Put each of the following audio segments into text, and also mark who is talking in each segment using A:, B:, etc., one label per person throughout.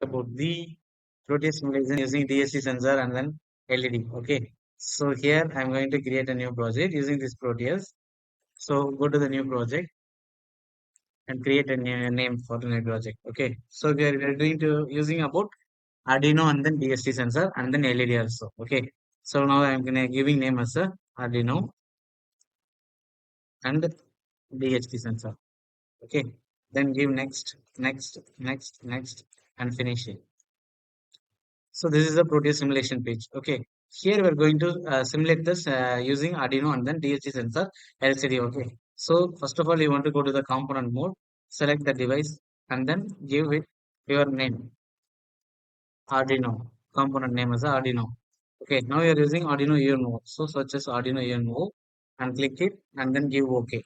A: about the Proteus simulation using DSC sensor and then LED. Okay. So here I'm going to create a new project using this Proteus. So go to the new project and create a new name for the new project. Okay. So we are doing to using about Arduino and then DSC sensor and then LED also. Okay. So now I'm gonna giving name as a Arduino and DHT sensor. Okay. Then give next, next, next, next, and finish it. So this is the Proteus simulation page. Okay. Here we are going to simulate this using Arduino and then DHT sensor LCD. Okay. So first of all, you want to go to the component mode, select the device, and then give it your name. Arduino. Component name is Arduino. Okay. Now you are using Arduino UNO. So search as Arduino UNO and click it and then give OK.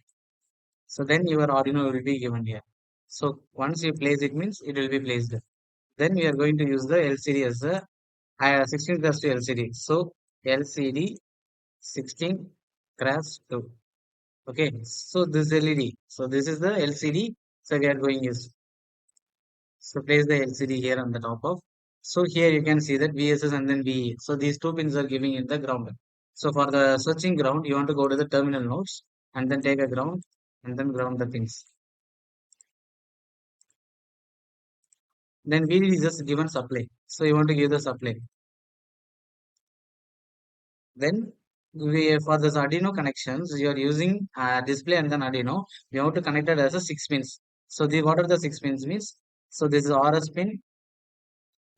A: So then your Arduino will be given here. So once you place it means it will be placed. Then we are going to use the LCD as a 16 cross 2 LCD. So LCD 16 cross 2. Okay. So this LED. So this is the LCD. So we are going to use. So place the LCD here on the top of. So here you can see that VSS and then VE. So these two pins are giving in the ground. So for the searching ground, you want to go to the terminal nodes and then take a ground and then ground the pins. Then VDD is just given supply. So you want to give the supply. Then for this Arduino connections, you are using display and then Arduino. You have to connect it as a 6 pins. So what are the 6 pins means? So this is RS pin,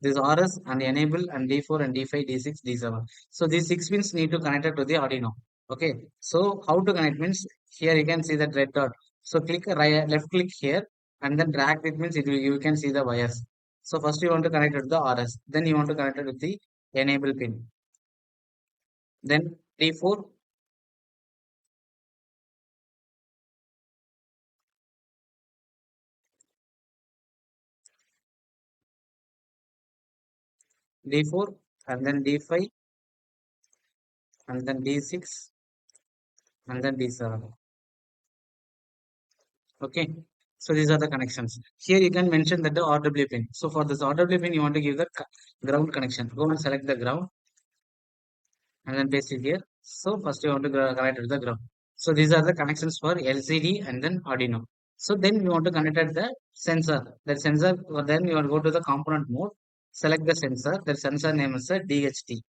A: this RS and enable and D4 and D5, D6, D7. So these 6 pins need to connect it to the Arduino. Okay. So how to connect means here you can see that red dot. So click right, left click here and then drag it means you can see the wires. So first you want to connect it to the RS. Then you want to connect it with the enable pin. Then D4, D4 and then D5 and then D6 and then D7. Okay. So these are the connections. Here you can mention that the RW pin. So for this RW pin, you want to give the ground connection. Go and select the ground and then paste it here. So first you want to connect it to the ground. So these are the connections for LCD and then Arduino. So then you want to connect at the sensor. That sensor, then you want to go to the component mode, select the sensor. The sensor name is a DHT.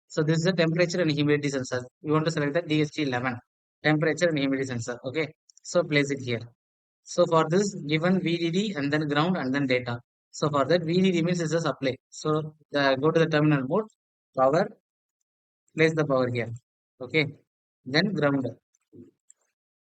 A: So this is the temperature and humidity sensor. You want to select the DHT11, temperature and humidity sensor. Okay. So place it here. So for this given VDD and then ground and then data. So for that VDD means it's a supply. So go to the terminal mode, power, place the power here. Okay. Then ground.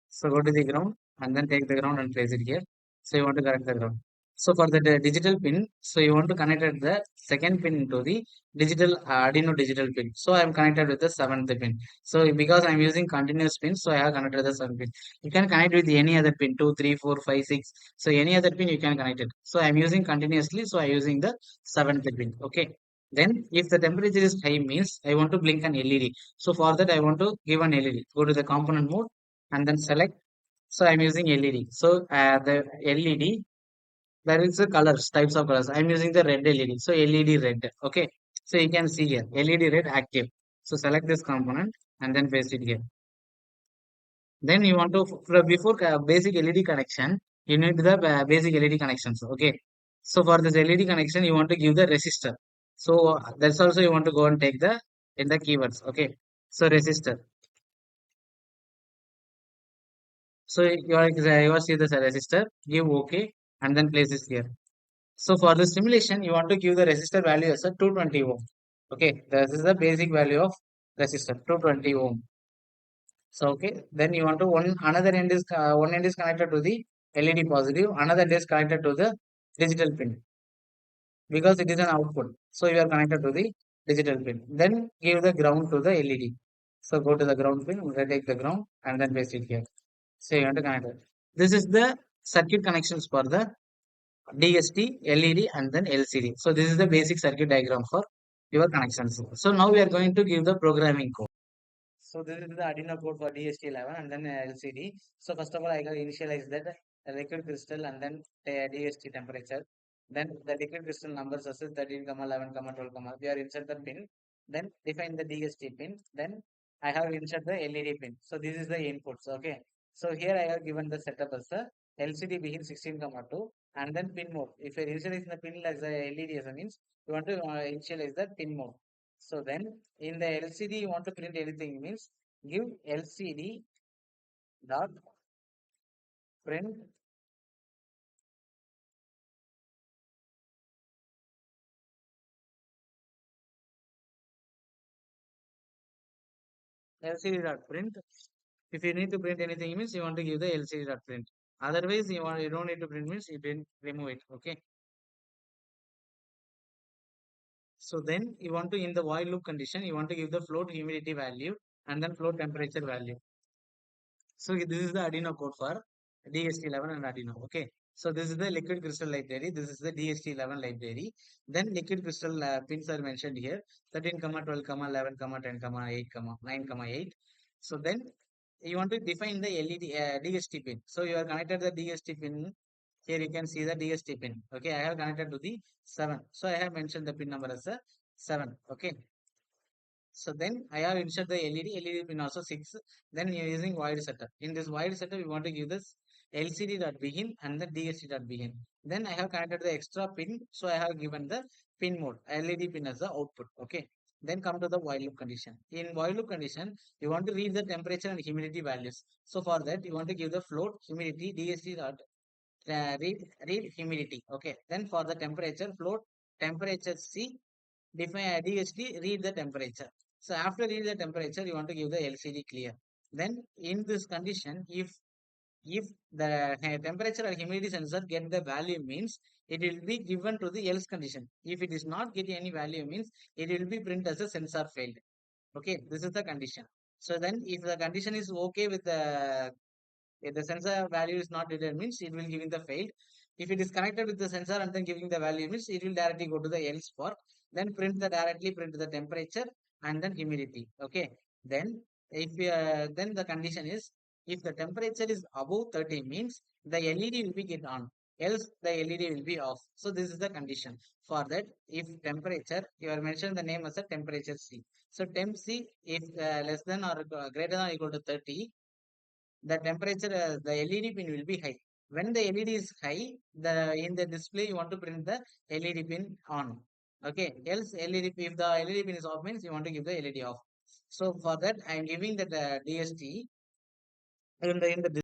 A: So go to the ground and then take the ground and place it here. So you want to connect the ground. So for the digital pin, so you want to connect at the second pin to the digital Arduino digital pin. So I am connected with the seventh pin. So because I am using continuous pin, so I have connected the seventh pin. You can connect with any other pin, 2, 3, 4, 5, 6. So any other pin you can connect it. So I am using continuously, so I am using the seventh pin. Okay. Then if the temperature is high means I want to blink an LED. So for that I want to give an LED. Go to the component mode and then select. So I'm using LED. So the LED, there is a colors, types of colors. I'm using the red LED. So LED red. Okay. So you can see here LED red active. So select this component and then paste it here. Then you want to before basic LED connection, you need the basic LED connections. Okay. So for this LED connection, you want to give the resistor. So that's also you want to go and take the in the keywords. Okay. So resistor. So you are see the resistor, give OK and then place this here. So for the simulation, you want to give the resistor value as a 220 ohm. Okay, this is the basic value of resistor 220 ohm. So okay, then you want to one end is connected to the LED positive, another end is connected to the digital pin because it is an output. So you are connected to the digital pin. Then give the ground to the LED. So go to the ground pin, take the ground and then paste it here. So you want to connect it. This is the circuit connections for the DST, LED and then LCD. So this is the basic circuit diagram for your connections. So now we are going to give the programming code. So this is the Arduino code for DST11 and then LCD. So first of all, I can initialize that liquid crystal and then DST temperature. Then the liquid crystal numbers as 13, 11, 12, we are insert the pin. Then define the DST pin. Then I have insert the LED pin. So this is the inputs. Okay. So here I have given the setup as the LCD begin 16, 2, and then pin mode. If you initialize the pin as a LED as a means, you want to initialize the pin mode. So then in the LCD you want to print anything means give LCD dot print LCD dot print. If you need to print anything means you want to give the LCD dot print. Otherwise you don't need to print means you can remove it. Okay. So then you want to in the while loop condition you want to give the float humidity value and then float temperature value. So this is the Arduino code for DHT11 and Arduino. Okay. So this is the liquid crystal library. This is the DHT11 library. Then liquid crystal pins are mentioned here 13, 12, 11, 10, 8, 9, 8. So then you want to define the LED DHT pin. So you are connected the DHT pin. Here you can see the DHT pin. Okay. I have connected to the 7. So I have mentioned the pin number as a 7. Okay. So then I have inserted the LED pin also 6. Then you are using wide setup. In this wide setup, we want to give this LCD dot begin and the DSC dot begin. Then I have connected the extra pin. So I have given the pin mode, LED pin as the output. Okay. Then come to the while loop condition. In while loop condition, you want to read the temperature and humidity values. So for that, you want to give the float humidity DSC dot read humidity. Okay. Then for the temperature, float temperature C define DHT, read the temperature. So after read the temperature, you want to give the LCD clear. Then in this condition, if the temperature or humidity sensor get the value means it will be given to the else condition. If it is not getting any value means it will be print as a sensor failed. Okay, this is the condition. So then if the condition is okay with the if the sensor value is not determined, means it will giving the failed. If it is connected with the sensor and then giving the value means it will directly go to the else for then print the temperature and then humidity. Okay. Then if then the condition is if the temperature is above 30 means the LED will be get on. Else the LED will be off. So this is the condition. For that, if temperature, you are mentioned the name as a temperature C. So temp C if less than or greater than or equal to 30, the temperature, the LED pin will be high. When the LED is high, the in the display you want to print the LED pin on. Okay, else LED if the LED pin is off means you want to give the LED off. So for that I am giving that DST in the